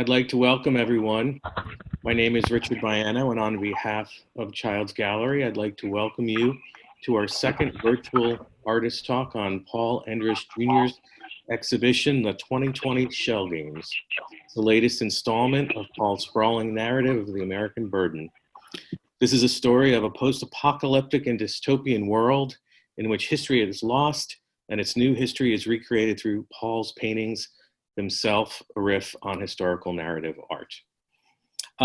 I'd like to welcome everyone. My name is Richard Baiano, and on behalf of Child's Gallery, I'd like to welcome you to our second virtual artist talk on Paul Endres Jr.'s exhibition, The 2020 Shell Games, the latest installment of Paul's sprawling narrative of the American burden. This is a story of a post-apocalyptic and dystopian world in which history is lost and its new history is recreated through Paul's paintings, himself a riff on historical narrative art.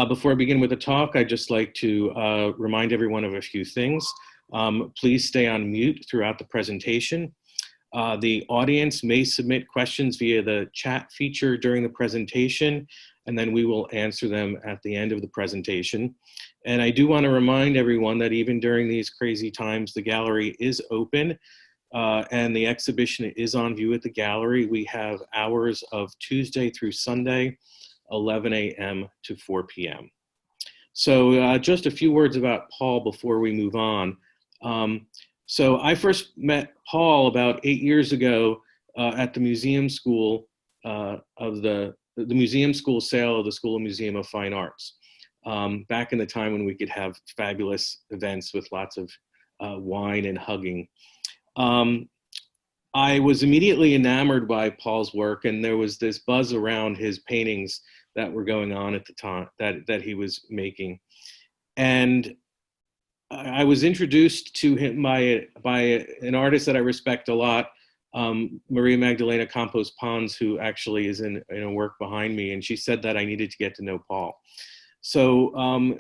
Before I begin with the talk, I'd just like to remind everyone of a few things. Please stay on mute throughout the presentation. The audience may submit questions via the chat feature during the presentation, and then we will answer them at the end of the presentation. And I do want to remind everyone that even during these crazy times, the gallery is open. And the exhibition is on view at the gallery. We have hours of Tuesday through Sunday, 11 a.m. to 4 p.m. So just a few words about Paul before we move on. So I first met Paul about 8 years ago at the museum school of the museum school sale of the School of Museum of Fine Arts, back in the time when we could have fabulous events with lots of wine and hugging. I was immediately enamored by Paul's work, and there was this buzz around his paintings that were going on at the time that he was making. And I was introduced to him by an artist that I respect a lot, Maria Magdalena Campos Pons, who actually is in a work behind me, and she said that I needed to get to know Paul. So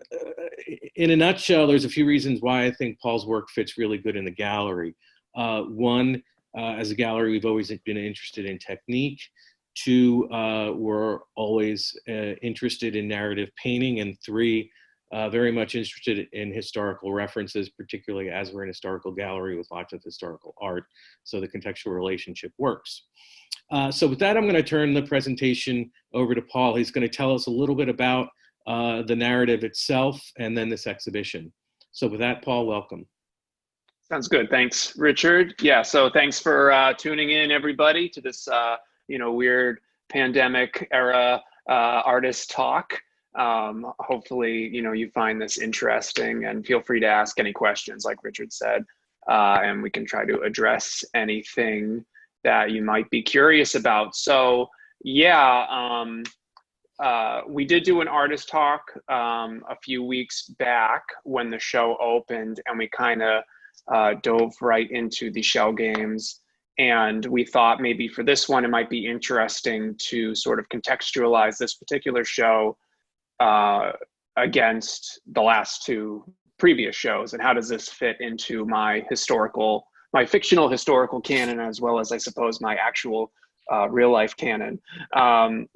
in a nutshell, there's a few reasons why I think Paul's work fits really good in the gallery. One, as a gallery, we've always been interested in technique. Two, we're always interested in narrative painting. And three, very much interested in historical references, particularly as we're an historical gallery with lots of historical art. So the contextual relationship works. So with that, I'm going to turn the presentation over to Paul. He's going to tell us a little bit about the narrative itself and then this exhibition. So with that, Paul, welcome. Sounds good. Thanks, Richard. Yeah, so thanks for tuning in, everybody, to this weird pandemic era artist talk. Hopefully, you find this interesting, and feel free to ask any questions, like Richard said, and we can try to address anything that you might be curious about. So, yeah, we did do an artist talk a few weeks back when the show opened, and we kind of dove right into the shell games. And we thought maybe for this one, it might be interesting to sort of contextualize this particular show against the last two previous shows. And how does this fit into my fictional historical canon, as well as, I suppose, my actual real life canon.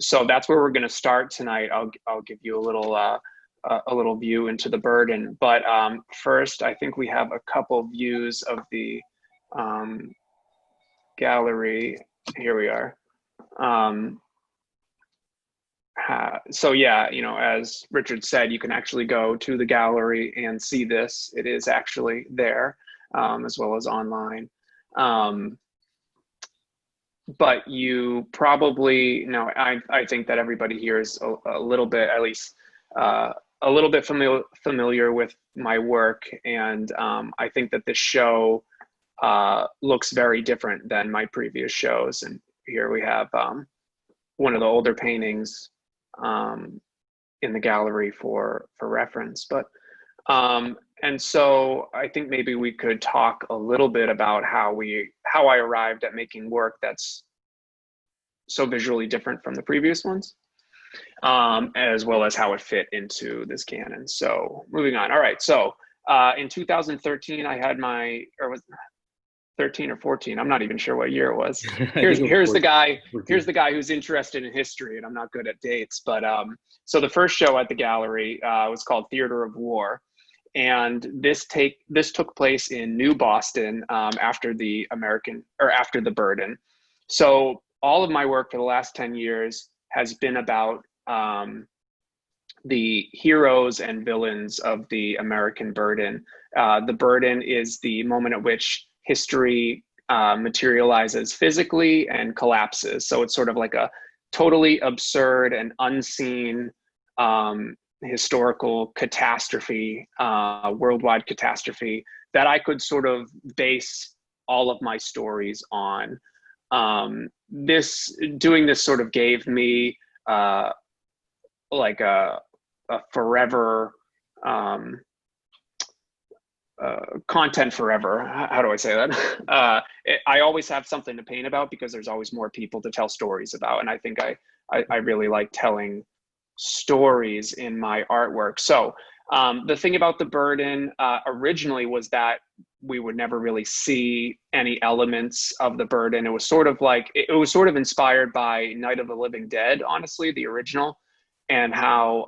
So that's where we're going to start tonight. I'll give you a little view into the burden. But first, I think we have a couple views of the gallery. Here we are. So yeah, as Richard said, you can actually go to the gallery and see this. It is actually there, as well as online. But you probably know, I think that everybody here is a little bit, at least, a little bit familiar with my work, and I think that this show looks very different than my previous shows. And here we have one of the older paintings in the gallery for reference. But and so I think maybe we could talk a little bit about how I arrived at making work that's so visually different from the previous ones. As well as how it fit into this canon. So moving on. All right. So in 2013, I had or was 13 or 14. I'm not even sure what year it was. Here's the guy. Here's the guy who's interested in history, and I'm not good at dates. But so the first show at the gallery was called Theater of War, and this took place in New Boston after the Burden. So all of my work for the last 10 years has been about the heroes and villains of the American burden. The burden is the moment at which history materializes physically and collapses. So it's sort of like a totally absurd and unseen historical catastrophe, worldwide catastrophe that I could sort of base all of my stories on. Doing this sort of gave me like a forever content forever. How do I say that? I always have something to paint about because there's always more people to tell stories about. And I think I really like telling stories in my artwork. So the thing about the burden originally was that we would never really see any elements of the burden. It was sort of like, it was sort of inspired by Night of the Living Dead, honestly, the original, and how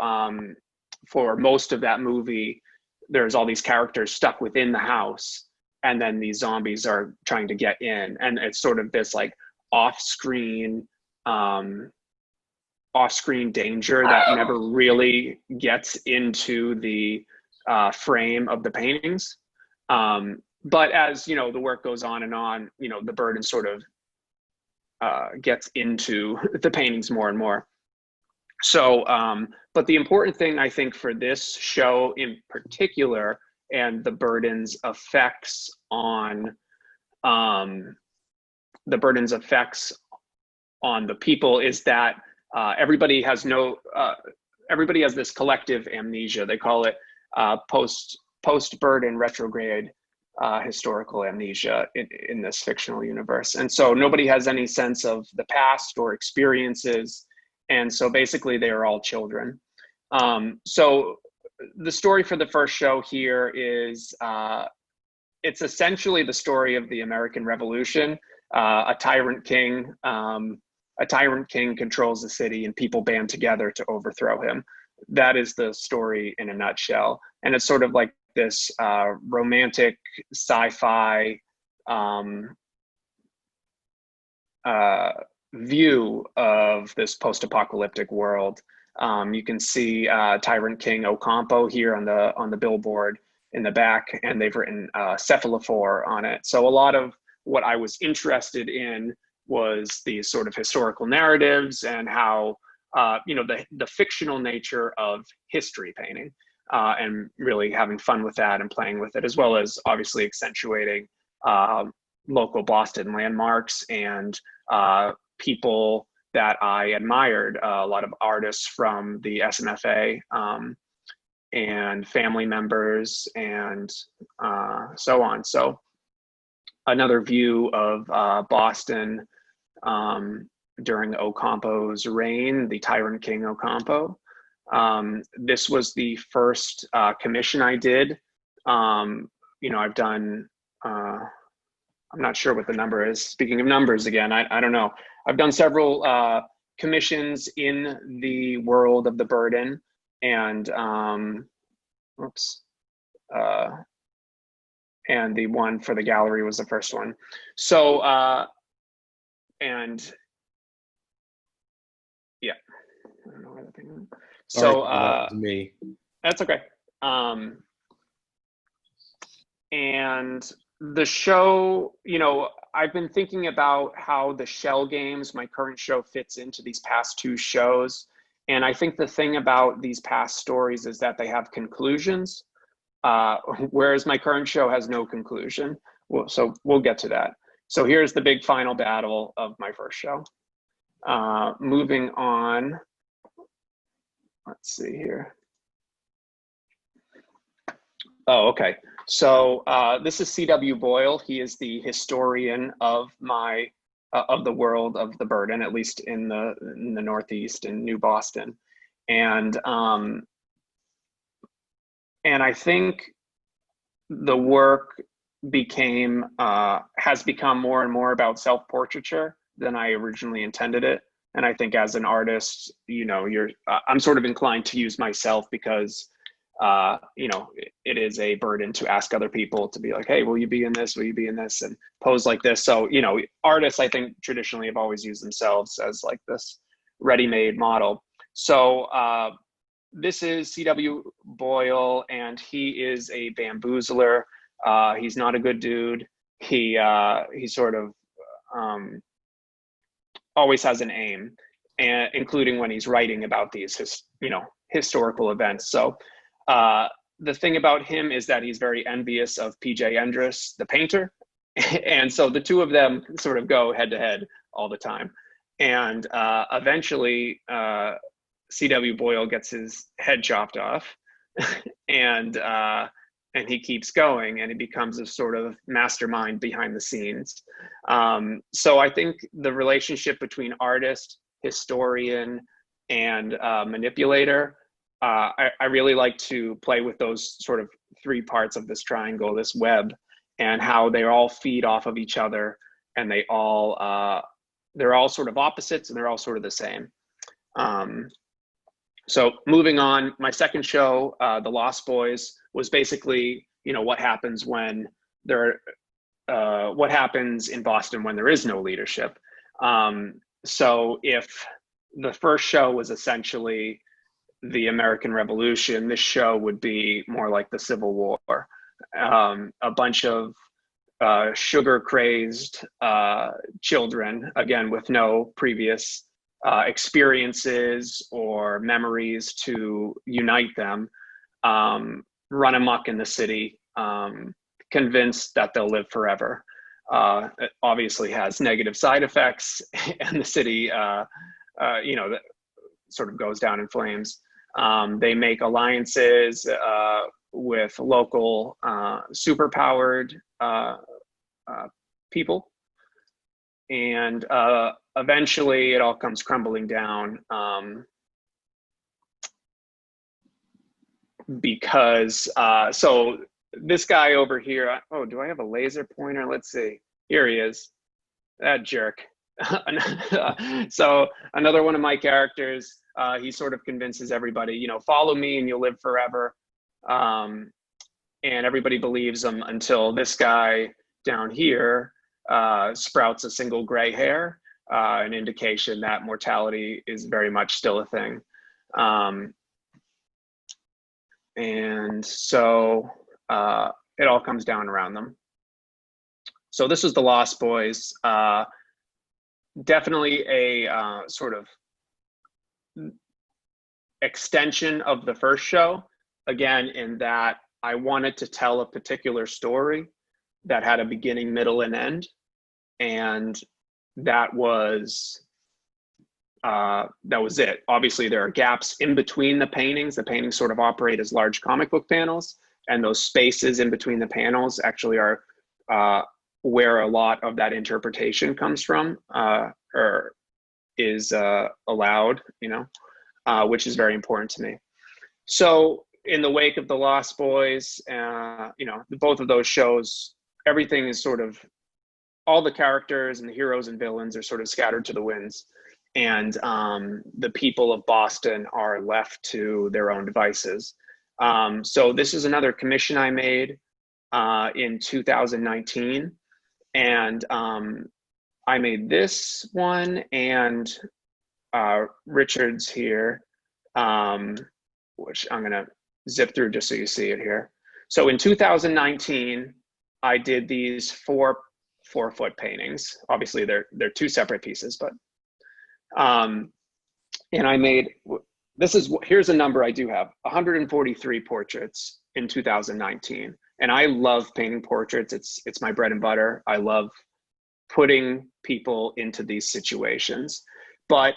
for most of that movie, there's all these characters stuck within the house, and then these zombies are trying to get in, and it's sort of this like off-screen danger that never really gets into the frame of the paintings. But as you know, the work goes on and on, you know, the burden sort of gets into the paintings more and more. So, but the important thing I think for this show in particular, and the burden's effects on the people, is that everybody has this collective amnesia. They call it post burden retrograde historical amnesia in this fictional universe. And so nobody has any sense of the past or experiences. And so basically they are all children. So the story for the first show here is, it's essentially the story of the American Revolution. A tyrant king controls the city, and people band together to overthrow him. That is the story in a nutshell. And it's sort of like this romantic sci-fi view of this post-apocalyptic world. You can see Tyrant King Ocampo here on the billboard in the back, and they've written cephalophore on it. So a lot of what I was interested in was these sort of historical narratives and how you know, the fictional nature of history painting, and really having fun with that and playing with it, as well as obviously accentuating local Boston landmarks and people that I admired, a lot of artists from the SMFA, and family members, and so on. So another view of Boston during Ocampo's reign, the Tyrant King Ocampo. This was the first commission I did. You know, I've done, I'm not sure what the number is. Speaking of numbers again, I don't know. I've done several commissions in the world of the burden, and and the one for the gallery was the first one. So, and yeah, I don't know where the thing is. So that was me. That's okay. And the show, you know, I've been thinking about how the Shell Games, my current show, fits into these past two shows. And I think the thing about these past stories is that they have conclusions, whereas my current show has no conclusion. So we'll get to that. So here's the big final battle of my first show. Moving on, let's see here. Oh, okay. So this is C.W. Boyle. He is the historian of my of the world of the burden, at least in the Northeast, in New Boston, and I think the work has become more and more about self-portraiture than I originally intended it. And I think as an artist, you know, I'm sort of inclined to use myself because you know, it is a burden to ask other people to be like, hey, will you be in this? Will you be in this? And pose like this. So, you know, artists, I think, traditionally have always used themselves as like this ready-made model. So this is C.W. Boyle, and he is a bamboozler. He's not a good dude. He sort of always has an aim. and including when he's writing about these historical events. So the thing about him is that he's very envious of PJ Endres, the painter. And so the two of them sort of go head to head all the time. And eventually, C.W. Boyle gets his head chopped off, and he keeps going, and he becomes a sort of mastermind behind the scenes. So I think the relationship between artist, historian, and manipulator, I really like to play with those sort of three parts of this triangle, this web, and how they all feed off of each other, and they're all sort of opposites, and they're all sort of the same. So moving on, my second show, The Lost Boys, was basically, what happens when what happens in Boston when there is no leadership. So if the first show was essentially the American Revolution, this show would be more like the Civil War. A bunch of sugar-crazed children, again, with no previous experiences or memories to unite them, run amok in the city, convinced that they'll live forever. It obviously has negative side effects, and the city, that sort of goes down in flames. They make alliances with local superpowered people, and eventually it all comes crumbling down because so this guy over here, oh, do I have a laser pointer? Let's see. Here he is, that jerk. So another one of my characters, he sort of convinces everybody, follow me and you'll live forever. And everybody believes him until this guy down here sprouts a single gray hair, an indication that mortality is very much still a thing. And so it all comes down around them. So this was The Lost Boys. Definitely a sort of extension of the first show, again, in that I wanted to tell a particular story that had a beginning, middle, and end. And that was it. Obviously, there are gaps in between the paintings. The paintings sort of operate as large comic book panels, and those spaces in between the panels actually are where a lot of that interpretation comes from, or is allowed, which is very important to me. So in the wake of The Lost Boys, both of those shows, everything is sort of, all the characters and the heroes and villains are sort of scattered to the winds. And the people of Boston are left to their own devices. So this is another commission I made in 2019. And I made this one and Richard's here, which I'm going to zip through just so you see it here. So in 2019, I did these four 4-foot paintings. Obviously, they're two separate pieces, but and I made, here's a number I do have, 143 portraits in 2019. And I love painting portraits. It's my bread and butter. I love putting people into these situations. But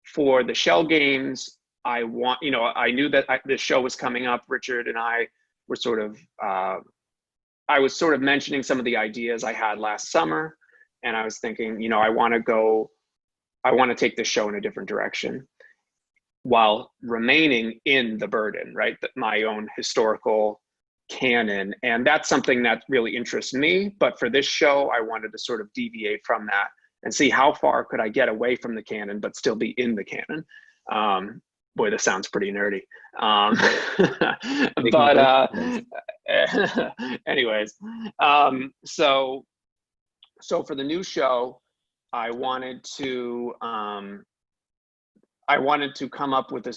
for the shell games, I knew that this show was coming up. Richard and I were sort of, I was sort of mentioning some of the ideas I had last summer. And I was thinking, I want to take this show in a different direction while remaining in the burden, right? My own historical canon. And that's something that really interests me. But for this show, I wanted to sort of deviate from that and see how far could I get away from the canon, but still be in the canon. Boy, this sounds pretty nerdy. But anyways, so for the new show, I wanted to come up with a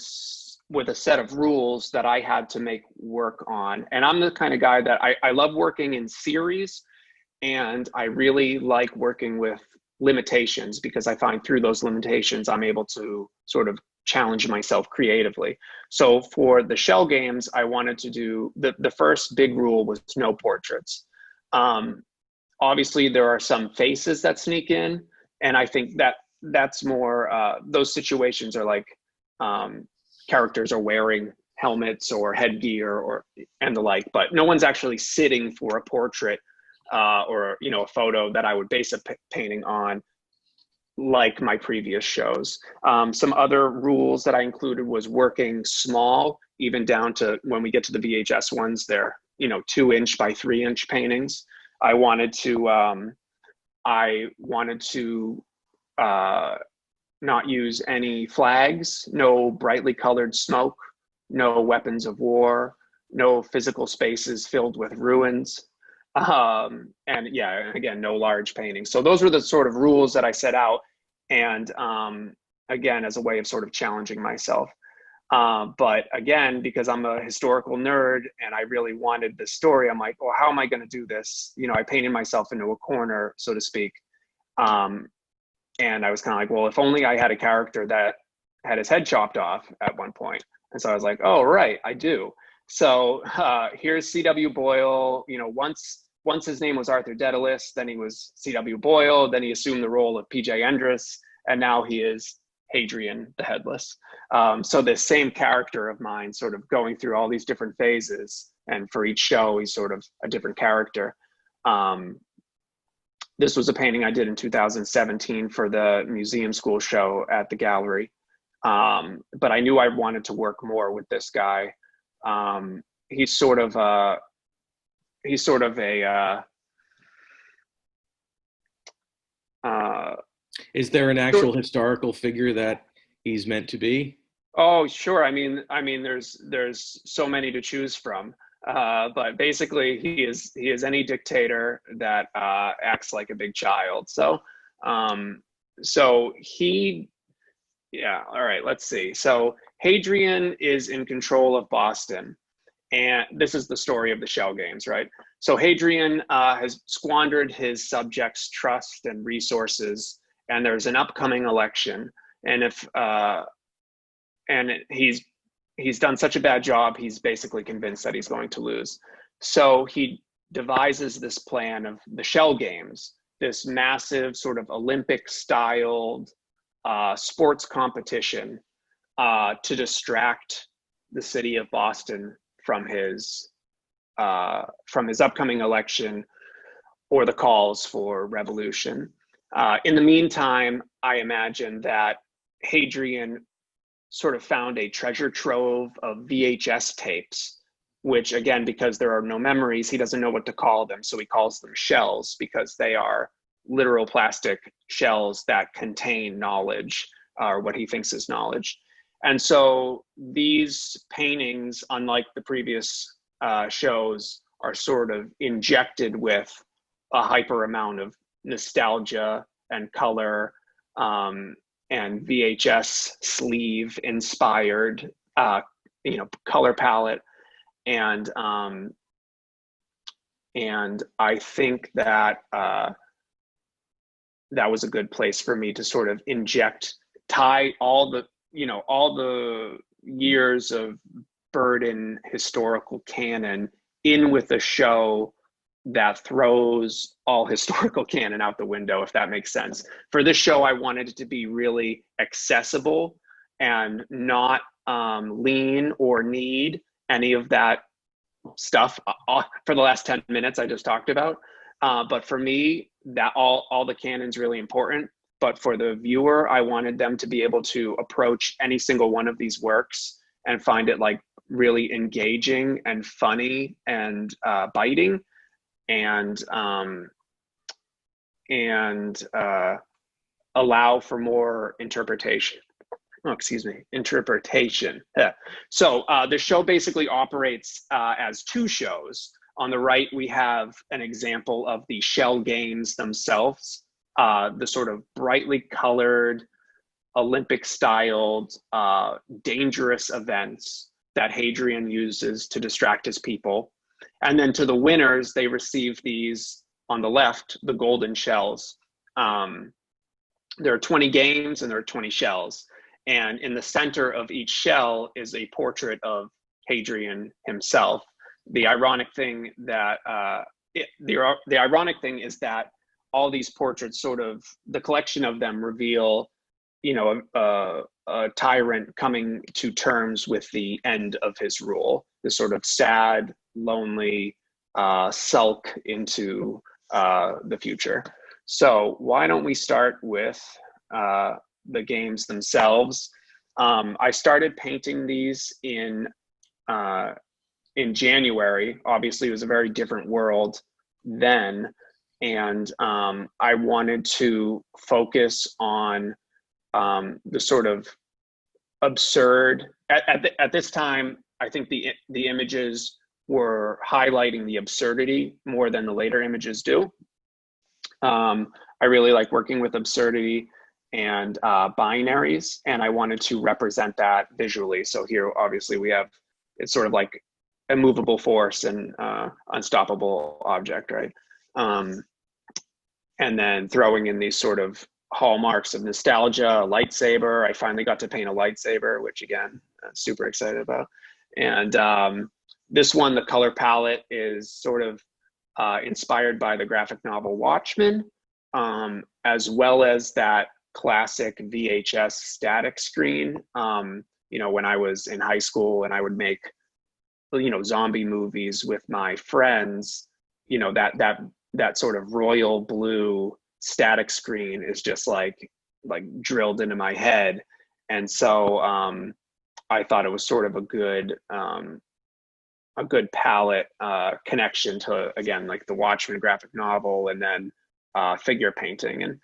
set of rules that I had to make work on. And I'm the kind of guy that I love working in series, and I really like working with limitations, because I find through those limitations, I'm able to sort of challenge myself creatively. So for the shell games, I wanted to do, the first big rule was no portraits. Obviously, there are some faces that sneak in, and I think that that's more, those situations are like characters are wearing helmets or headgear or and the like, but no one's actually sitting for a portrait or a photo that I would base a painting on, like my previous shows. Some other rules that I included was working small, even down to when we get to the VHS ones, they're 2-inch by 3-inch paintings. I wanted to not use any flags, no brightly colored smoke, no weapons of war, no physical spaces filled with ruins. And yeah, again, no large paintings. So those were the sort of rules that I set out. And again, as a way of sort of challenging myself. But again, because I'm a historical nerd and I really wanted this story, I'm like, well, how am I going to do this? I painted myself into a corner, so to speak. And I was kind of like, well, if only I had a character that had his head chopped off at one point. And so I was like, oh, right, I do. So here's C.W. Boyle. Once his name was Arthur Daedalus, then he was C.W. Boyle, then he assumed the role of P.J. Endres, and now he is Hadrian the Headless. So this same character of mine sort of going through all these different phases, and for each show, he's sort of a different character. This was a painting I did in 2017 for the museum school show at the gallery. But I knew I wanted to work more with this guy. He's sort of a Is there an actual historical figure that he's meant to be? Oh, sure. I mean, there's so many to choose from. But basically, he is any dictator that acts like a big child. So, yeah. All right. Let's see. So Hadrian is in control of Boston, and this is the story of the Shell Games, right? So Hadrian has squandered his subjects' trust and resources, and there's an upcoming election, and he's done such a bad job, he's basically convinced that he's going to lose. So he devises this plan of the Shell Games, this massive sort of Olympic-styled sports competition to distract the city of Boston from his upcoming election or the calls for revolution. In the meantime, I imagine that Hadrian sort of found a treasure trove of VHS tapes, which again, because there are no memories, he doesn't know what to call them. So he calls them shells because they are literal plastic shells that contain knowledge, or what he thinks is knowledge. And so these paintings, unlike the previous shows, are sort of injected with a hyper amount of nostalgia and color, and VHS sleeve inspired, color palette. And I think that that was a good place for me to sort of tie all the years of burden historical canon in with a show that throws all historical canon out the window, if that makes sense. For this show, I wanted it to be really accessible and not lean or need any of that stuff for the last 10 minutes I just talked about. But for me, that all the canon's really important. But for the viewer, I wanted them to be able to approach any single one of these works and find it like really engaging and funny and biting, and allow for more interpretation. Interpretation. Yeah. So the show basically operates as two shows. On the right, we have an example of the Shell Games themselves, the sort of brightly colored, Olympic-styled, dangerous events that Hadrian uses to distract his people. And then to the winners, they receive these, on the left, the golden shells. there are 20 games and there are 20 shells. And in the center of each shell is a portrait of Hadrian himself. The ironic thing that the ironic thing is that all these portraits, sort of the collection of them, reveal, you know, a tyrant coming to terms with the end of his rule. This sort of sad, lonely sulk into the future. So why don't we start with the games themselves? I started painting these in January. Obviously, it was a very different world then, and I wanted to focus on the sort of absurd. At this time, I think the images were highlighting the absurdity more than the later images do. I really like working with absurdity and binaries, and I wanted to represent that visually. So here, obviously, we have, it's sort of like a movable force and unstoppable object, right? And then throwing in these sort of hallmarks of nostalgia, a lightsaber. I finally got to paint a lightsaber, which again, I'm super excited about. And this one, the color palette is sort of inspired by the graphic novel Watchmen, as well as that classic VHS static screen. You know, when I was in high school and I would make, you know, zombie movies with my friends, you know, that sort of royal blue static screen is just like drilled into my head. And so I thought it was sort of a good palette connection to, again, like the Watchmen graphic novel, and then figure painting. And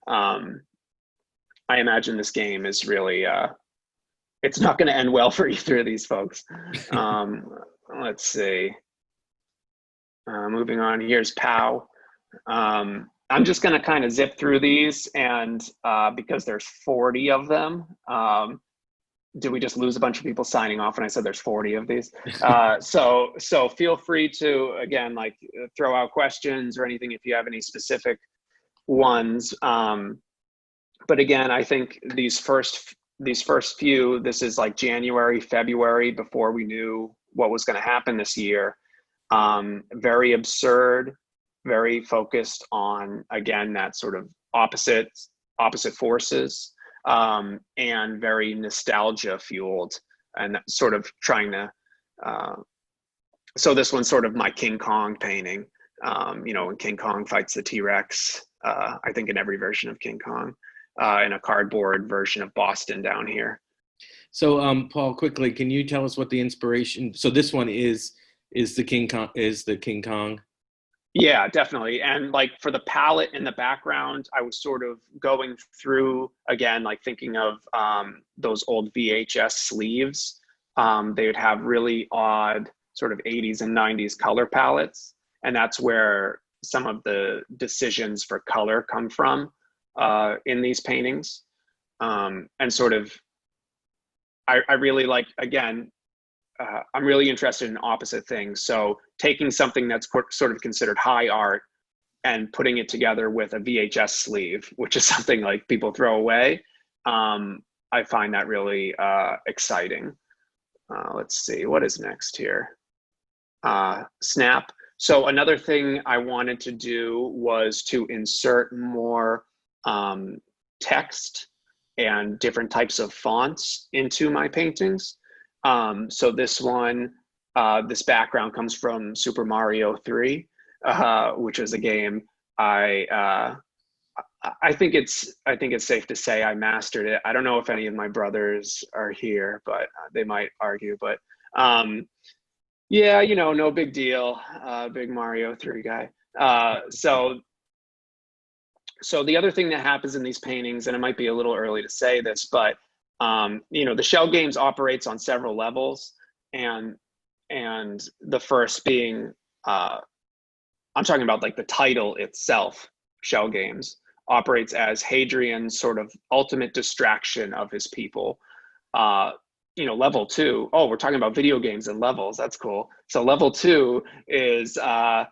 I imagine this game is really, it's not going to end well for either of these folks. Let's see. Moving on, here's Pow. I'm just going to kind of zip through these, and because there's 40 of them, did we just lose a bunch of people signing off when I said there's 40 of these? So feel free to, again, like throw out questions or anything if you have any specific ones. But again, I think these first few, this is like January, February, before we knew what was going to happen this year. Very absurd, very focused on, again, that sort of opposite forces, and very nostalgia fueled, and sort of trying to, so this one's sort of my King Kong painting, you know, when King Kong fights the T-Rex, I think in every version of King Kong, in a cardboard version of Boston down here. So Paul, quickly, can you tell us what the inspiration, so this one is the King Kong? Yeah, definitely. And like for the palette in the background, I was sort of going through, again, like thinking of those old VHS sleeves. They would have really odd sort of 80s and 90s color palettes. And that's where some of the decisions for color come from in these paintings. And sort of, I really like, again, I'm really interested in opposite things. So taking something that's sort of considered high art and putting it together with a VHS sleeve, which is something like people throw away. I find that really exciting. Let's see, what is next here? Snap. So another thing I wanted to do was to insert more text and different types of fonts into my paintings. So this one, this background comes from Super Mario 3, which is a game I think it's safe to say I mastered it. I don't know if any of my brothers are here, but they might argue. But yeah, you know, no big deal. Big Mario 3 guy. So the other thing that happens in these paintings, and it might be a little early to say this, but you know, the Shell Games operates on several levels, and the first being, I'm talking about like the title itself, Shell Games, operates as Hadrian's sort of ultimate distraction of his people. You know, level 2, oh, we're talking about video games and levels, that's cool. So level 2 is how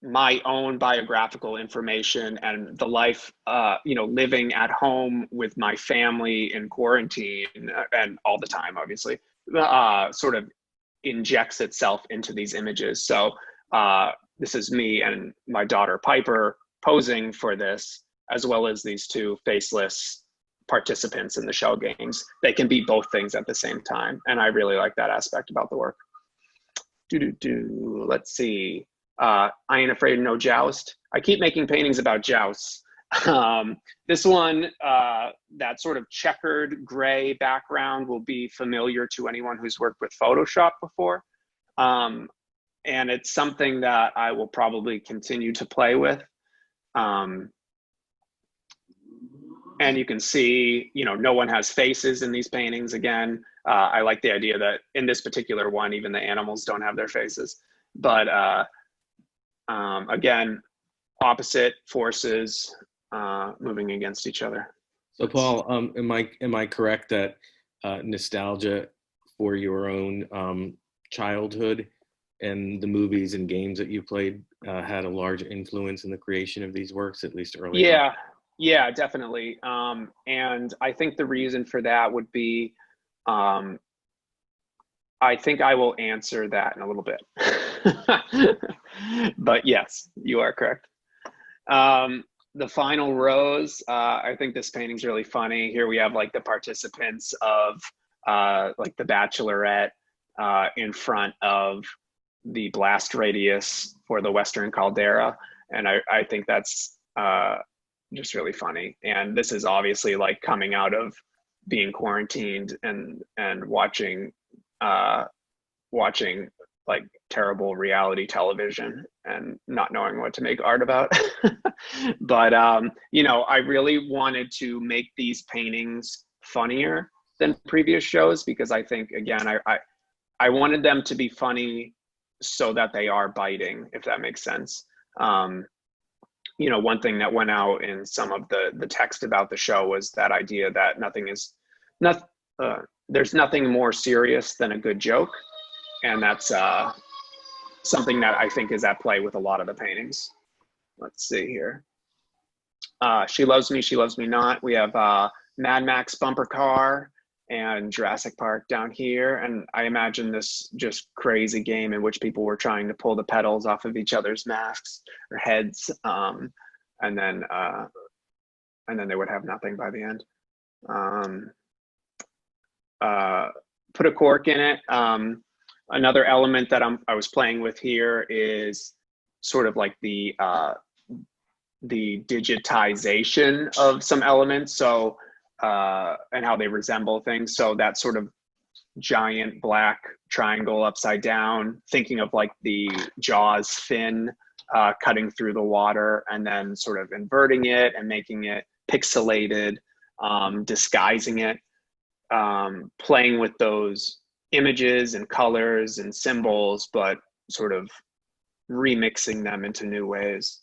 my own biographical information and the life, living at home with my family in quarantine and all the time, obviously, sort of injects itself into these images. So this is me and my daughter Piper posing for this, as well as these two faceless participants in the shell games. They can be both things at the same time. And I really like that aspect about the work. Let's see. I Ain't Afraid of No Joust. I keep making paintings about jousts. This one, that sort of checkered gray background will be familiar to anyone who's worked with Photoshop before. And it's something that I will probably continue to play with. And you can see, no one has faces in these paintings again. I like the idea that in this particular one, even the animals don't have their faces. But again, opposite forces moving against each other. So Paul, am I correct that nostalgia for your own childhood and the movies and games that you played had a large influence in the creation of these works, at least early on? Yeah, definitely. And I think the reason for that would be, I think I will answer that in a little bit. But yes, you are correct. The final rows, I think this painting's really funny. Here we have like the participants of like the Bachelorette in front of the blast radius for the Western Caldera. And I think that's just really funny. And this is obviously like coming out of being quarantined and watching like terrible reality television and not knowing what to make art about. But I really wanted to make these paintings funnier than previous shows, because I think, again, I wanted them to be funny so that they are biting, if that makes sense. One thing that went out in some of the text about the show was that idea that there's nothing more serious than a good joke. And that's something that I think is at play with a lot of the paintings. Let's see here. She Loves Me, She Loves Me Not. We have Mad Max bumper car and Jurassic Park down here. And I imagine this just crazy game in which people were trying to pull the petals off of each other's masks or heads. And then they would have nothing by the end. Put a cork in it. Another element that I was playing with here is sort of like the digitization of some elements. So, and how they resemble things. So that sort of giant black triangle upside down, thinking of like the Jaws fin cutting through the water, and then sort of inverting it and making it pixelated, disguising it, playing with those images and colors and symbols, but sort of remixing them into new ways.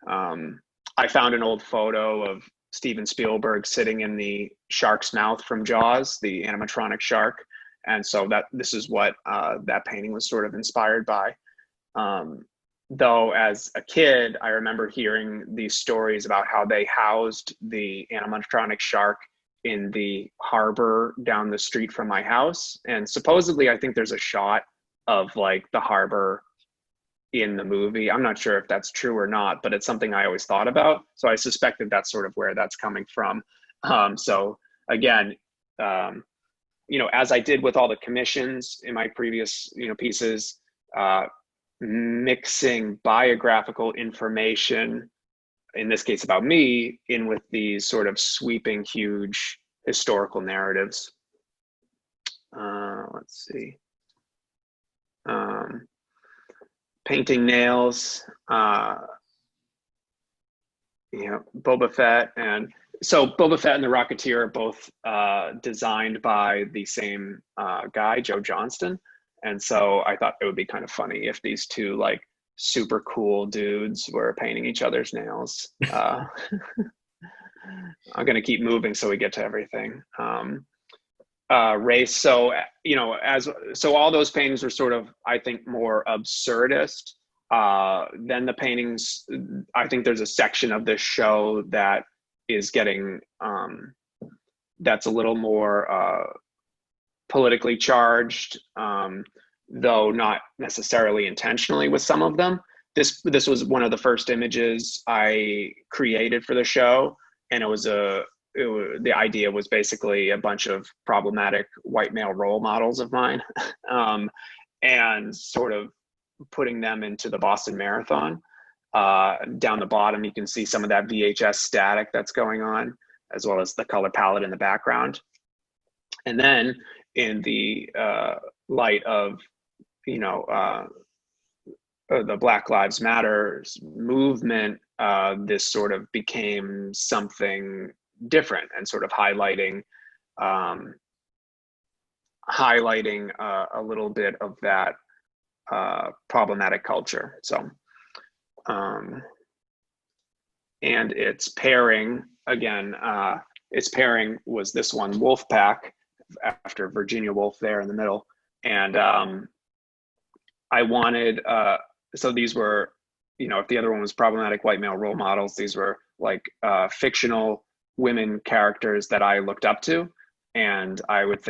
I found an old photo of Steven Spielberg sitting in the shark's mouth from Jaws, the animatronic shark. And so this is what that painting was sort of inspired by. Though as a kid, I remember hearing these stories about how they housed the animatronic shark in the harbor down the street from my house. And supposedly, I think there's a shot of like the harbor in the movie. I'm not sure if that's true or not, but it's something I always thought about. So I suspected that's sort of where that's coming from. So again, as I did with all the commissions in my previous, pieces, mixing biographical information, in this case about me, in with these sort of sweeping, huge historical narratives. Let's see. Painting nails, Boba Fett. And so Boba Fett and the Rocketeer are both designed by the same guy, Joe Johnston. And so I thought it would be kind of funny if these two like super cool dudes were painting each other's nails. I'm going to keep moving so we get to everything. Race. So, all those paintings were sort of, I think, more absurdist. Then the paintings, I think there's a section of this show that is getting, that's a little more politically charged, though not necessarily intentionally with some of them. This was one of the first images I created for the show, and the idea was basically a bunch of problematic white male role models of mine, and sort of putting them into the Boston Marathon. Down the bottom, you can see some of that VHS static that's going on, as well as the color palette in the background. And then in the light of, the Black Lives Matter movement, this sort of became something different and sort of highlighting a little bit of that problematic culture. So, and its pairing, again, its pairing was this one, Wolfpack, after Virginia Woolf there in the middle. And I wanted, so these were, if the other one was problematic white male role models, these were like fictional women characters that I looked up to. And I would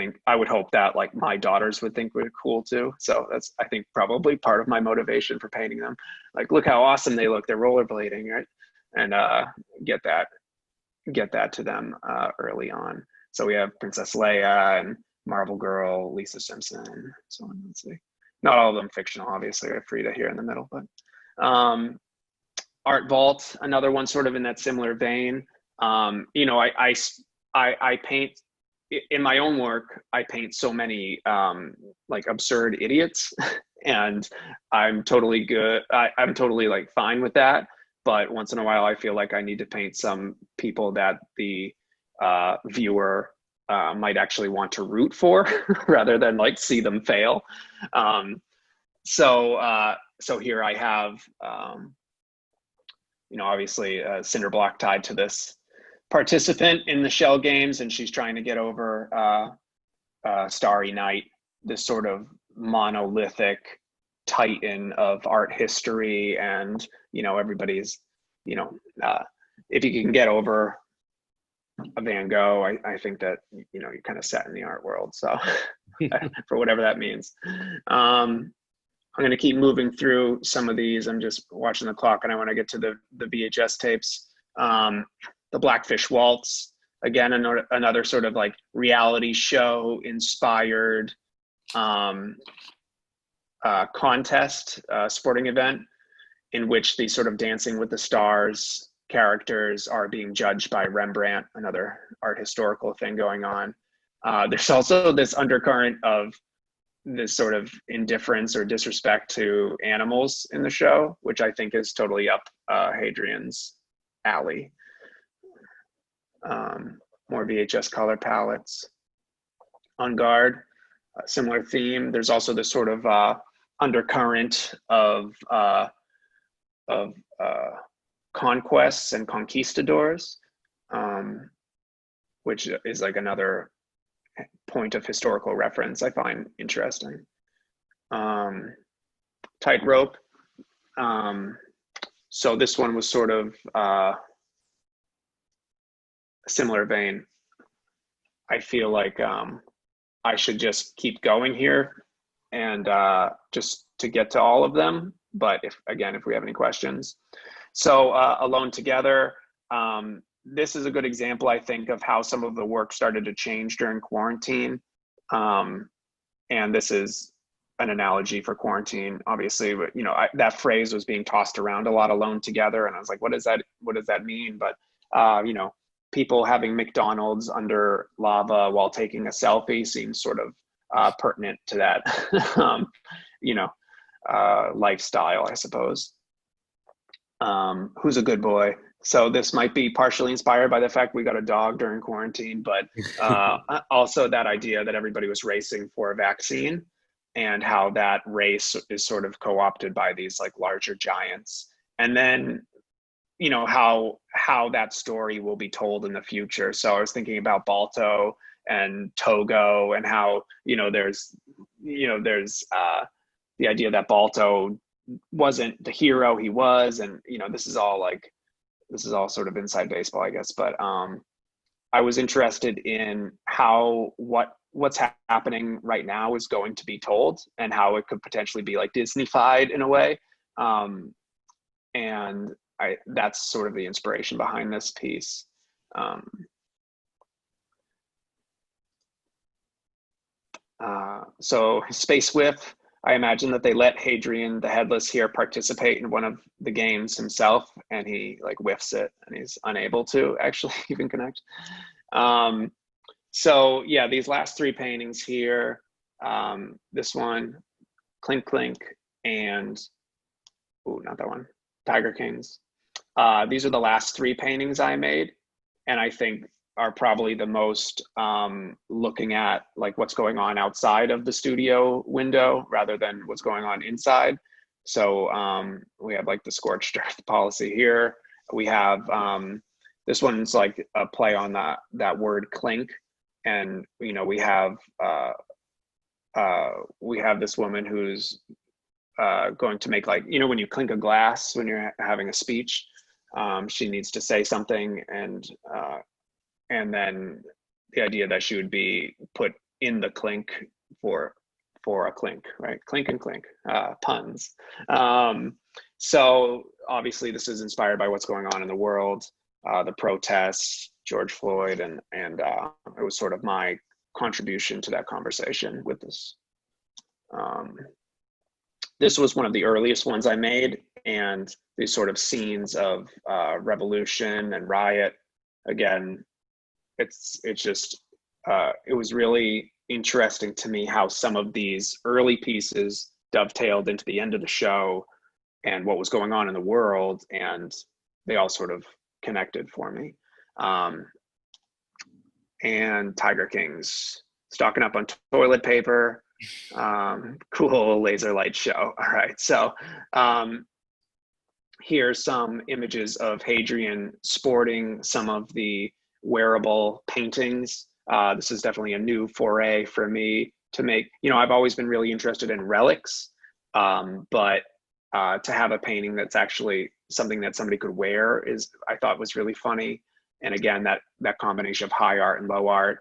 hope that like my daughters would think we're cool too. So that's, I think, probably part of my motivation for painting them. Like, look how awesome they look. They're rollerblading, right? And get that to them early on. So we have Princess Leia and Marvel Girl, Lisa Simpson, so on. Let's see. Not all of them fictional, obviously. We have Frida here in the middle, but Art Vault, another one sort of in that similar vein. I paint, in my own work, I paint so many like absurd idiots, and I'm totally good. I'm totally like fine with that. But once in a while, I feel like I need to paint some people that the viewer might actually want to root for rather than like see them fail. So here I have, obviously Cinderblock tied to this participant in the Shell Games, and she's trying to get over Starry Night, this sort of monolithic titan of art history. And everybody's, if you can get over a Van Gogh, I think that you're kind of set in the art world. So for whatever that means. I'm going to keep moving through some of these. I'm just watching the clock, and I want to get to the VHS tapes. The Blackfish Waltz, again, another sort of like reality show inspired contest, sporting event, in which the sort of Dancing with the Stars characters are being judged by Rembrandt, another art historical thing going on. There's also this undercurrent of this sort of indifference or disrespect to animals in the show, which I think is totally up Hadrian's alley. More VHS color palettes. On Guard, similar theme. There's also this sort of undercurrent of conquests and conquistadors, which is like another point of historical reference I find interesting. Tightrope. So this one was sort of a similar vein. I feel like I should just keep going here and just to get to all of them. But if we have any questions. So Alone Together, this is a good example, I think, of how some of the work started to change during quarantine. And this is an analogy for quarantine, obviously, but that phrase was being tossed around a lot, alone together. And I was like, what does that mean? But, people having McDonald's under lava while taking a selfie seems sort of pertinent to that, lifestyle, I suppose. Who's a Good Boy? So this might be partially inspired by the fact we got a dog during quarantine, but also that idea that everybody was racing for a vaccine, and how that race is sort of co-opted by these like larger giants. And then, how that story will be told in the future. So I was thinking about Balto and Togo, and how, there's the idea that Balto wasn't the hero he was. And, this is all sort of inside baseball, I guess. But I was interested in how what's happening right now is going to be told, and how it could potentially be like Disney-fied in a way. And that's sort of the inspiration behind this piece. So Space Whiff, I imagine that they let Hadrian the Headless here participate in one of the games himself, and he like whiffs it, and he's unable to actually even connect. So yeah, these last three paintings here, this one, Clink Clink, and not that one, Tiger Kings. These are the last three paintings I made, and I think are probably the most looking at like what's going on outside of the studio window rather than what's going on inside. So we have like the scorched earth policy here. We have this one's like a play on that word clink, and we have this woman who's going to make, like, when you clink a glass when you're having a speech, she needs to say something, and then the idea that she would be put in the clink for a clink, right? Clink and clink, puns. So obviously this is inspired by what's going on in the world, the protests, George Floyd, and it was sort of my contribution to that conversation with this. This was one of the earliest ones I made, and these sort of scenes of revolution and riot. Again, it's just it was really interesting to me how some of these early pieces dovetailed into the end of the show and what was going on in the world, and they all sort of connected for me. And Tiger Kings, stocking up on toilet paper. Cool laser light show. All right, so here's some images of Hadrian sporting some of the wearable paintings. This is definitely a new foray for me to make. I've always been really interested in relics, but to have a painting that's actually something that somebody could wear I thought was really funny. And again, that combination of high art and low art.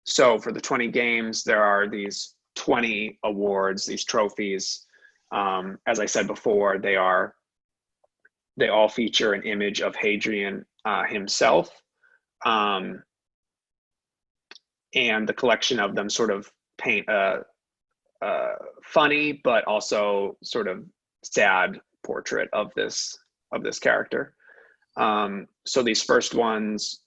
So for the 20 games, there are these 20 awards, these trophies. As I said before, they all feature an image of Hadrian himself. And the collection of them sort of paint a funny but also sort of sad portrait of this character. So these first ones,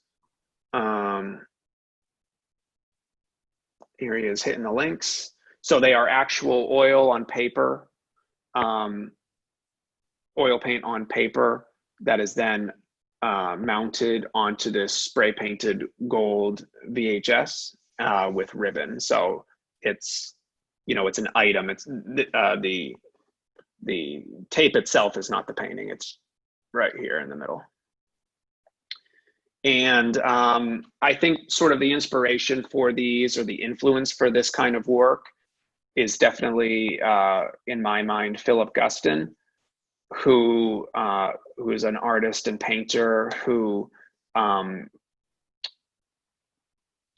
here he is hitting the links. So they are actual oil on paper, oil paint on paper that is then mounted onto this spray painted gold VHS with ribbon. So it's an item. It's the tape itself is not the painting. It's right here in the middle. And I think sort of the inspiration for these, or the influence for this kind of work, is definitely, in my mind, Philip Guston, who is an artist and painter who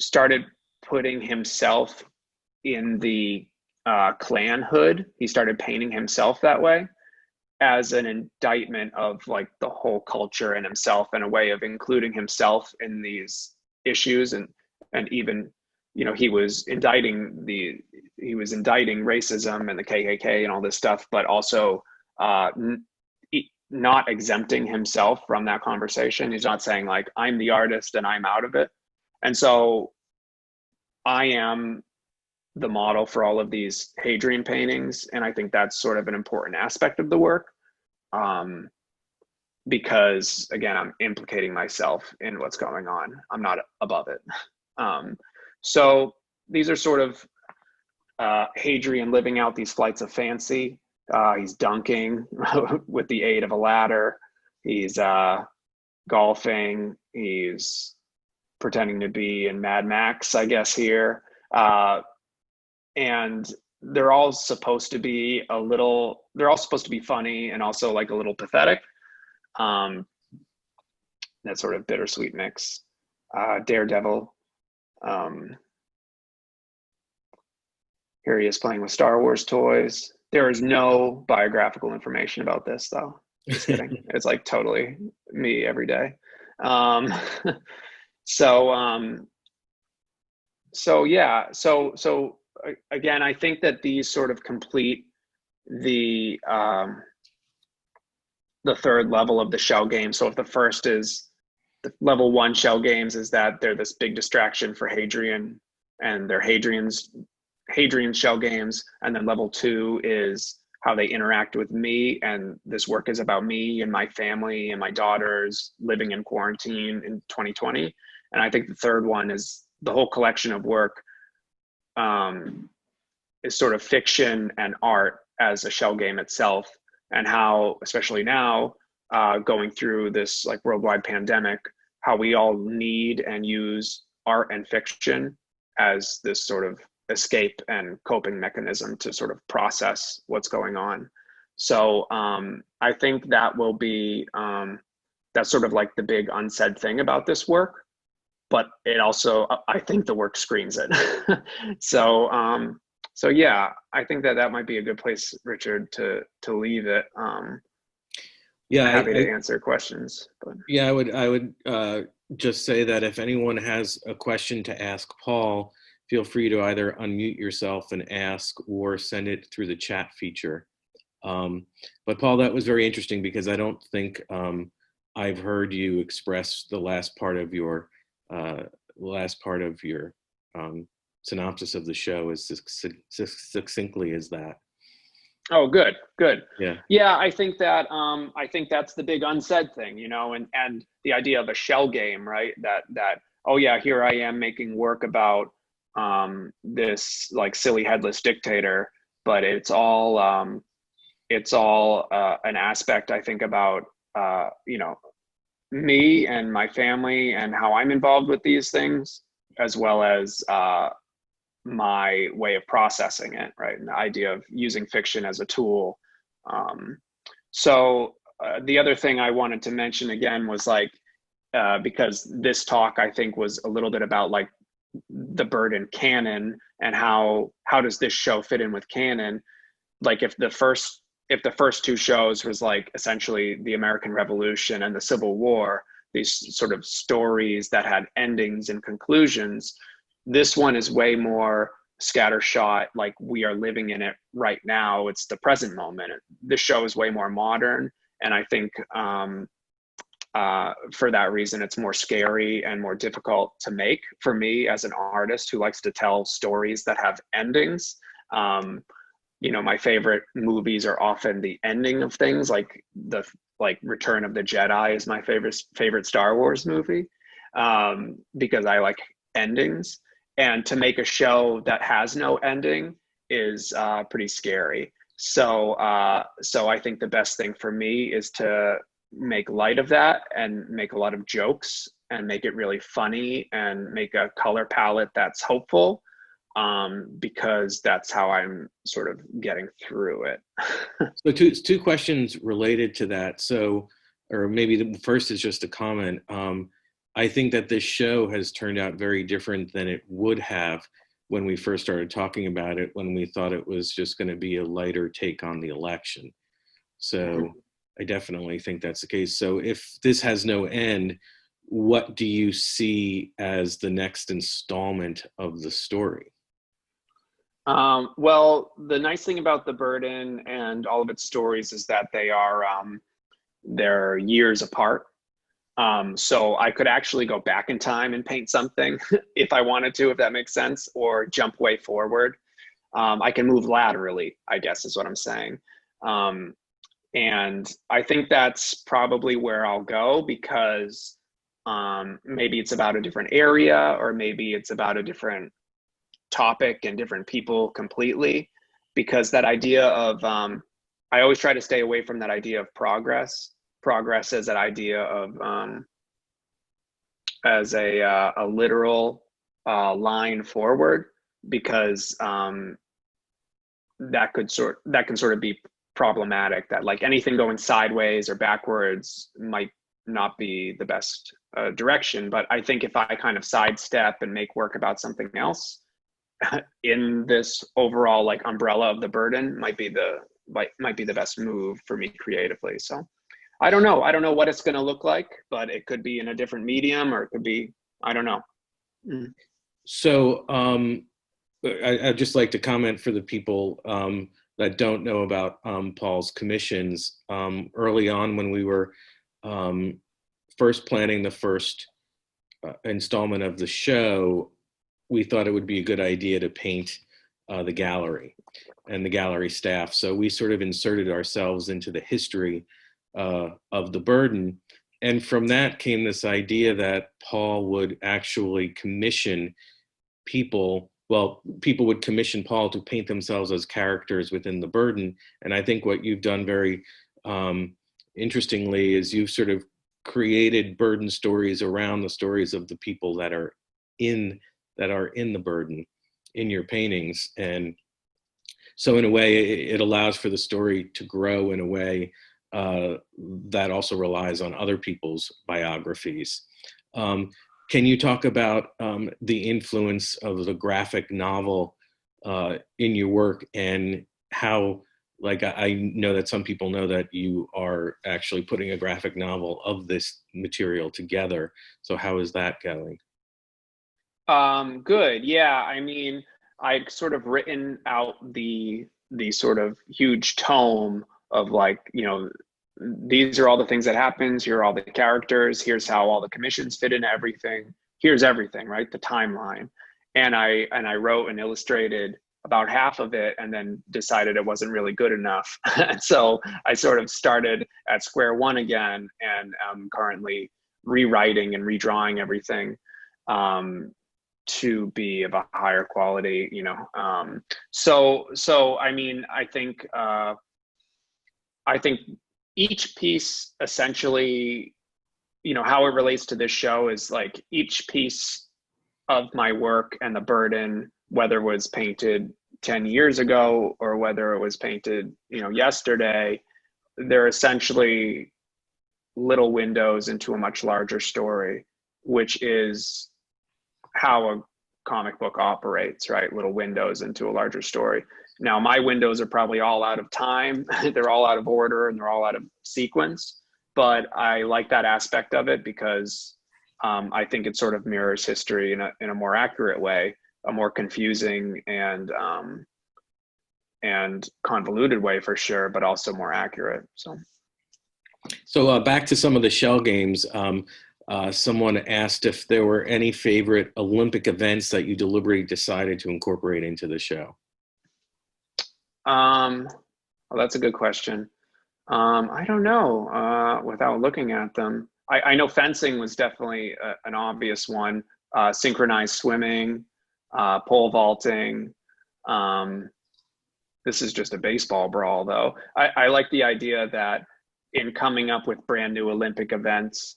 started putting himself in the Klan hood. He started painting himself that way as an indictment of like the whole culture and himself, and a way of including himself in these issues. And even, he was indicting racism and the KKK and all this stuff, but also not exempting himself from that conversation. He's not saying like, I'm the artist and I'm out of it. And so I am the model for all of these Hadrian paintings. And I think that's sort of an important aspect of the work, because again, I'm implicating myself in what's going on. I'm not above it. So these are sort of Hadrian living out these flights of fancy. He's dunking with the aid of a ladder. He's golfing. He's pretending to be in Mad Max, I guess, here. And they're all supposed to be they're all supposed to be funny and also like a little pathetic. Um, that sort of bittersweet mix. Daredevil. Um, Here he is playing with Star Wars toys. There is no biographical information about this, though. Just kidding. It's like totally me every day. Um, so, yeah. So again, I think that these sort of complete the third level of the shell game. So if the first is the level one shell games, is that they're this big distraction for Hadrian, and they're Hadrian's shell games, and then level two is how they interact with me, and this work is about me and my family and my daughters living in quarantine in 2020. And I think the third one is the whole collection of work is sort of fiction and art as a shell game itself, and how, especially now, going through this like worldwide pandemic, how we all need and use art and fiction as this sort of escape and coping mechanism to sort of process what's going on. So I think that will be, that's sort of like the big unsaid thing about this work, but it also, I think the work screams it. So yeah, I think that might be a good place, Richard, to leave it. Yeah, Happy to answer questions. But. Yeah, I would just say that if anyone has a question to ask Paul, feel free to either unmute yourself and ask or send it through the chat feature. But Paul, that was very interesting because I don't think I've heard you express the last part of your synopsis of the show as succinctly as that. Oh, good. Yeah. Yeah, I think that's the big unsaid thing, you know, and the idea of a shell game, right? That oh yeah, here I am making work about this like silly headless dictator, but it's all an aspect, I think, about you know, me and my family and how I'm involved with these things, as well as my way of processing it, right? And the idea of using fiction as a tool. So the other thing I wanted to mention again was like, because this talk I think was a little bit about like the burden canon and how does this show fit in with canon. Like if the first two shows was like essentially the American Revolution and the Civil War, these sort of stories that had endings and conclusions, this one is way more scattershot, like we are living in it right now. It's the present moment. This show is way more modern, and I think for that reason it's more scary and more difficult to make for me as an artist who likes to tell stories that have endings. You know, my favorite movies are often the ending of things, like Return of the Jedi is my favorite Star Wars movie, because I like endings. And to make a show that has no ending is pretty scary. So I think the best thing for me is to make light of that and make a lot of jokes and make it really funny and make a color palette that's hopeful, because that's how I'm sort of getting through it. So two questions related to that. So, or maybe the first is just a comment. I think that this show has turned out very different than it would have when we first started talking about it, when we thought it was just going to be a lighter take on the election. So I definitely think that's the case. So if this has no end, what do you see as the next installment of the story? Well, the nice thing about The Burden and all of its stories is that they're years apart. So I could actually go back in time and paint something if I wanted to, if that makes sense, or jump way forward. I can move laterally, I guess is what I'm saying. And I think that's probably where I'll go, because maybe it's about a different area, or maybe it's about a different topic and different people completely, because that idea of, I always try to stay away from that idea of progress as an idea of as a literal line forward, because that can sort of be problematic, that like anything going sideways or backwards might not be the best direction. But I think if I kind of sidestep and make work about something else in this overall like umbrella of the burden, might be the best move for me creatively. So I don't know what it's going to look like, but it could be in a different medium, or it could be, I don't know. So I'd just like to comment for the people that don't know about Paul's commissions. Early on, when we were first planning the first installment of the show, we thought it would be a good idea to paint the gallery and the gallery staff. So we sort of inserted ourselves into the history of the burden. And from that came this idea that Paul would actually commission people. Well, people would commission Paul to paint themselves as characters within the burden. And I think what you've done very interestingly is you've sort of created burden stories around the stories of the people that are in the burden in your paintings. And so in a way, it allows for the story to grow in a way that also relies on other people's biographies. Can you talk about the influence of the graphic novel in your work, and how, like, I know that some people know that you are actually putting a graphic novel of this material together. So how is that going? Good. Yeah. I mean, I'd sort of written out the sort of huge tome of like, these are all the things that happens. Here are all the characters. Here's how all the commissions fit into everything. Here's everything, right? The timeline. And I wrote and illustrated about half of it, and then decided it wasn't really good enough. So I sort of started at square one again, and I'm currently rewriting and redrawing everything to be of a higher quality, So I mean, I think each piece essentially, how it relates to this show is like each piece of my work and the burden, whether it was painted 10 years ago or whether it was painted, yesterday, they're essentially little windows into a much larger story, which is how a comic book operates, right? Little windows into a larger story. Now, my windows are probably all out of time. They're all out of order, and they're all out of sequence. But I like that aspect of it because I think it sort of mirrors history in a more accurate way, a more confusing and convoluted way for sure, but also more accurate. So back to some of the shell games. Someone asked if there were any favorite Olympic events that you deliberately decided to incorporate into the show. Well, that's a good question. I don't know without looking at them. I know fencing was definitely an obvious one. Synchronized swimming, pole vaulting. This is just a baseball brawl, though. I like the idea that in coming up with brand new Olympic events,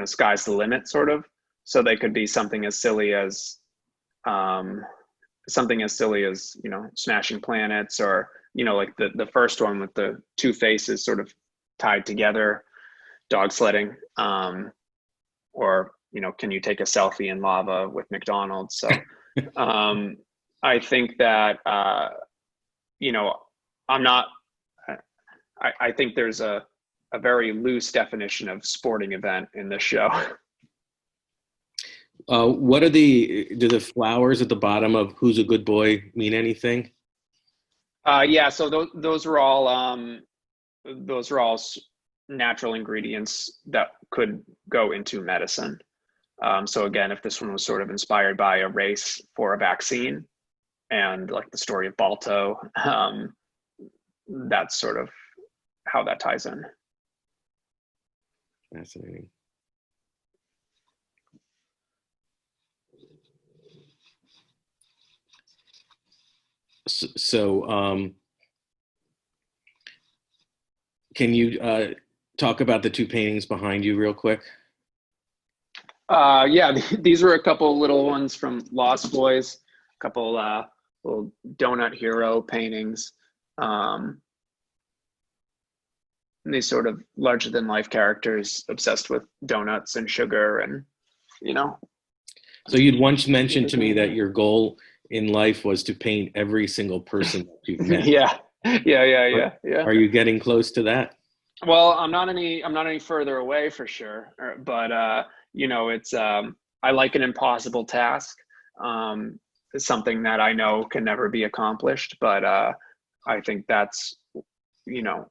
sky's the limit, sort of. So they could be something as silly as smashing planets, or like the first one with the two faces sort of tied together, dog sledding, or can you take a selfie in lava with McDonald's? So I think that I'm not. I think there's a very loose definition of sporting event in this show. Do the flowers at the bottom of "Who's a Good Boy" mean anything? Yeah, so those are all natural ingredients that could go into medicine. So again, if this one was sort of inspired by a race for a vaccine and like the story of Balto, that's sort of how that ties in. Fascinating. So, can you talk about the two paintings behind you real quick? Yeah, these were a couple little ones from Lost Boys, a couple little donut hero paintings. Um, these sort of larger than life characters obsessed with donuts and sugar and, you know. So you'd once mentioned to me that your goal in life was to paint every single person that you've met. Yeah, Are, yeah. are you getting close to that? Well, I'm not any further away for sure, but you know, it's I like an impossible task. It's something that I know can never be accomplished, but I think you know,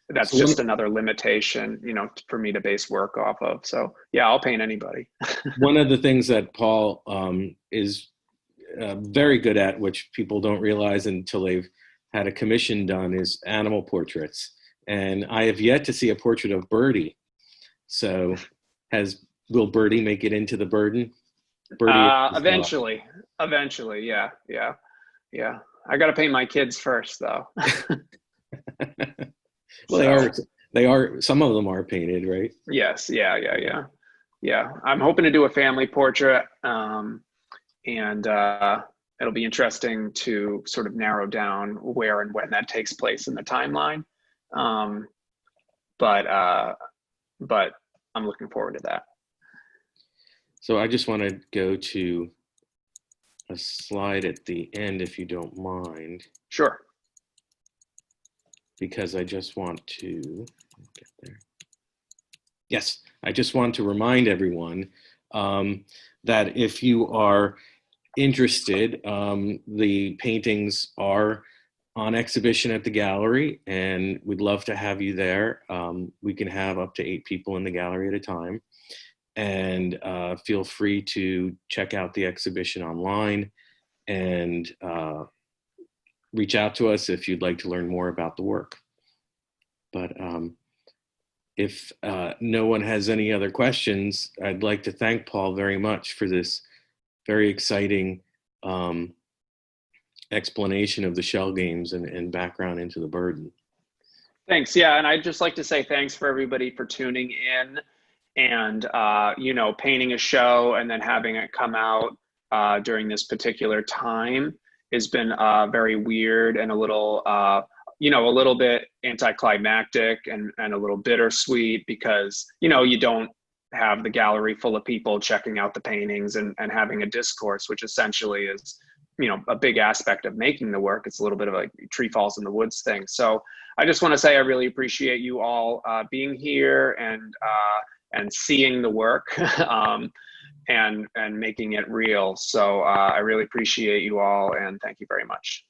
that's So just another limitation, you know, for me to base work off of. So yeah, I'll paint anybody. one of the things that Paul is very good at, which people don't realize until they've had a commission done, is animal portraits. And I have yet to see a portrait of Birdie. So, will Birdie make it into the burden? Birdie is Eventually, yeah, yeah. I got to paint my kids first, though. well, So they are. Some of them are painted, right? yes, yeah. I'm hoping to do a family portrait, and it'll be interesting to sort of narrow down where and when that takes place in the timeline. Um, but but I'm looking forward to that. So I just want to go to a slide at the end, if you don't mind, Sure. because I just want to get there. Yes, I just want to remind everyone that if you are interested, the paintings are on exhibition at the gallery, and we'd love to have you there. We can have up to 8 people in the gallery at a time. And feel free to check out the exhibition online and reach out to us if you'd like to learn more about the work. But if no one has any other questions, I'd like to thank Paul very much for this very exciting explanation of the shell games and background into the burden. Thanks. Yeah, and I'd just like to say thanks for everybody for tuning in and you know, painting a show and then having it come out during this particular time has been very weird and a little you know, a little bit anticlimactic and a little bittersweet because, you know, you don't have the gallery full of people checking out the paintings and having a discourse, which essentially is, you know, a big aspect of making the work. It's a little bit of a tree falls in the woods thing. So I just want to say I really appreciate you all being here and seeing the work and making it real. So I really appreciate you all and thank you very much.